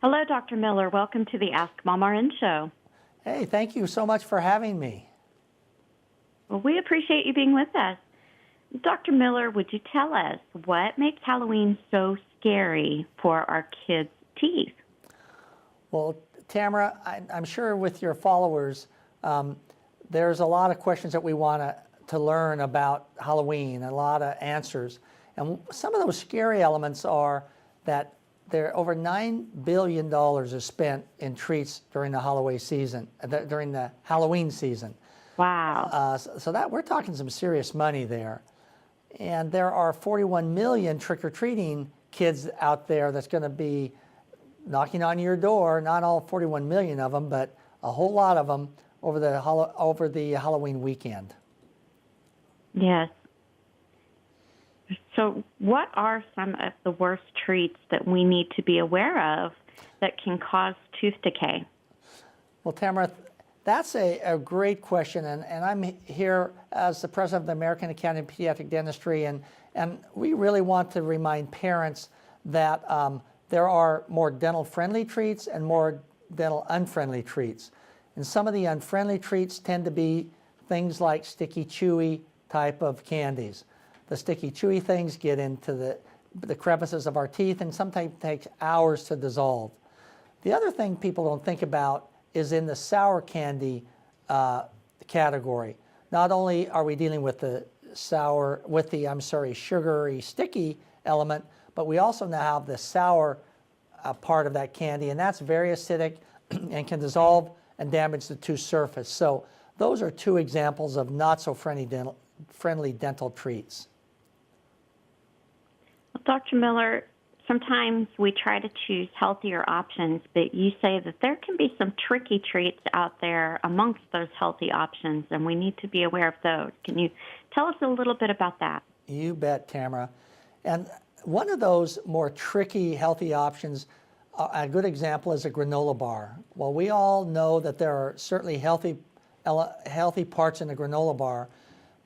Hello, Dr. Miller. Welcome to the Ask MomRN Show. Hey, thank you so much for having me. Well, we appreciate you being with us. Dr. Miller, would you tell us what makes Halloween so scary for our kids' teeth? Well, Tamara, I'm sure with your followers, there's a lot of questions that we want to learn about Halloween, a lot of answers. And some of those scary elements are that there over $9 billion is spent in treats during the Halloween season. Wow. So that we're talking some serious money there. And there are 41 million trick-or-treating kids out there that's going to be knocking on your door, not all 41 million of them, but a whole lot of them over the Halloween weekend. Yes. So what are some of the worst treats that we need to be aware of that can cause tooth decay? Well, Tamara, that's a great question, and I'm here as the president of the American Academy of Pediatric Dentistry, and we really want to remind parents that there are more dental-friendly treats and more dental-unfriendly treats. And some of the unfriendly treats tend to be things like sticky, chewy type of candies. The sticky, chewy things get into the crevices of our teeth and sometimes takes hours to dissolve. The other thing people don't think about is in the sour candy category. Not only are we dealing with the sugary, sticky element, but we also now have the sour part of that candy, and that's very acidic and can dissolve and damage the tooth surface. So those are two examples of not so friendly dental treats. Well, Dr. Miller, sometimes we try to choose healthier options, but you say that there can be some tricky treats out there amongst those healthy options, and we need to be aware of those. Can you tell us a little bit about that? You bet, Tamara. And one of those more tricky healthy options, a good example is a granola bar. Well, we all know that there are certainly healthy parts in the granola bar,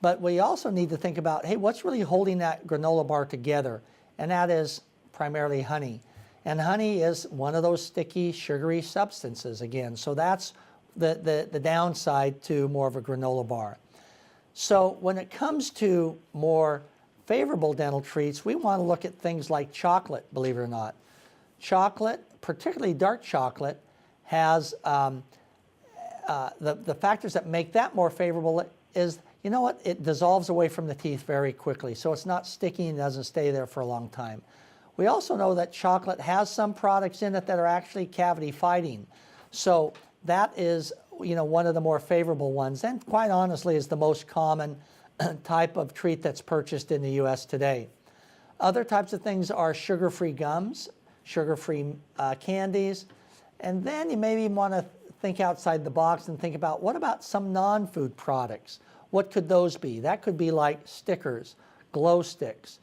but we also need to think about, hey, what's really holding that granola bar together? And that is primarily honey. And honey is one of those sticky, sugary substances again. So that's the downside to more of a granola bar. So when it comes to more favorable dental treats, we want to look at things like chocolate, believe it or not. Chocolate, particularly dark chocolate, has the factors that make that more favorable is, you know what, it dissolves away from the teeth very quickly. So it's not sticky and doesn't stay there for a long time. We also know that chocolate has some products in it that are actually cavity fighting. So that is, one of the more favorable ones, and quite honestly is the most common type of treat that's purchased in the U.S. today. Other types of things are sugar-free gums, sugar-free candies, and then you maybe want to think outside the box and think about, what about some non-food products? What could those be? That could be like stickers, glow sticks,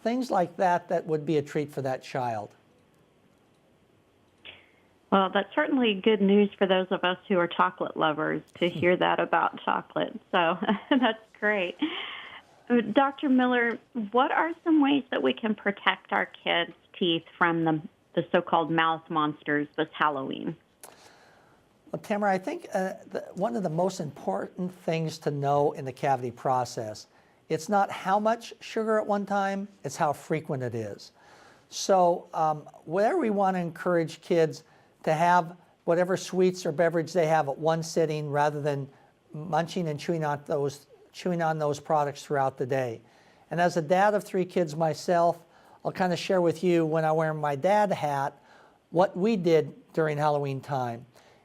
things like that that would be a treat for that child. Well, that's certainly good news for those of us who are chocolate lovers to hear that about chocolate. So that's great. Dr. Miller, what are some ways that we can protect our kids' teeth from the so-called mouth monsters this Halloween? Well, Tamara, I think one of the most important things to know in the cavity process, it's not how much sugar at one time, it's how frequent it is. So where we want to encourage kids to have whatever sweets or beverage they have at one sitting rather than munching and chewing on those products throughout the day. And as a dad of 3 kids myself, I'll kind of share with you, when I wear my dad hat, what we did during Halloween time.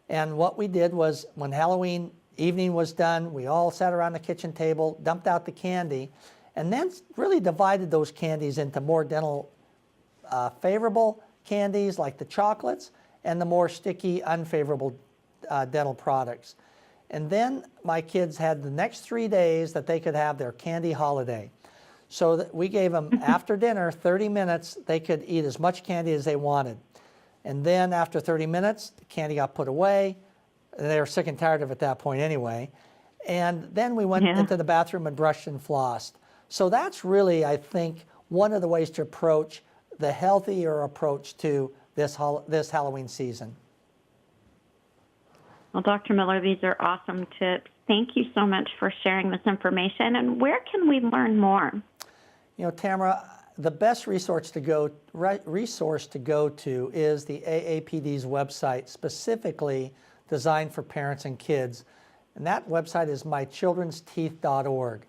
And what we did was, when Halloween evening was done, we all sat around the kitchen table, dumped out the candy, and then really divided those candies into more dental favorable candies like the chocolates and the more sticky, unfavorable dental products. And then my kids had the next 3 days that they could have their candy holiday. So that we gave them, after dinner, 30 minutes, they could eat as much candy as they wanted. And then after 30 minutes, the candy got put away. They were sick and tired of it at that point anyway. And then we went into the bathroom and brushed and flossed. So that's really, I think, one of the ways to approach the healthier approach to this Halloween season. Well, Dr. Miller, these are awesome tips. Thank you so much for sharing this information. And where can we learn more? You know, Tamara, the best resource to go to is the AAPD's website, specifically designed for parents and kids. And that website is mychildrensteeth.org.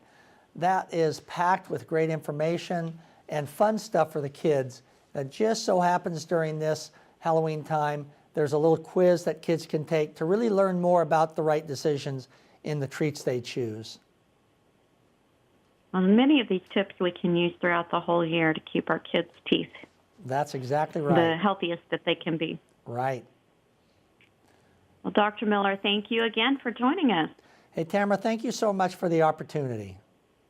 That is packed with great information and fun stuff for the kids. That just so happens during this Halloween time, there's a little quiz that kids can take to really learn more about the right decisions in the treats they choose. Well, many of these tips we can use throughout the whole year to keep our kids' teeth That's exactly right. the healthiest that they can be. Right. Well, Dr. Miller, thank you again for joining us. Hey, Tamara, thank you so much for the opportunity.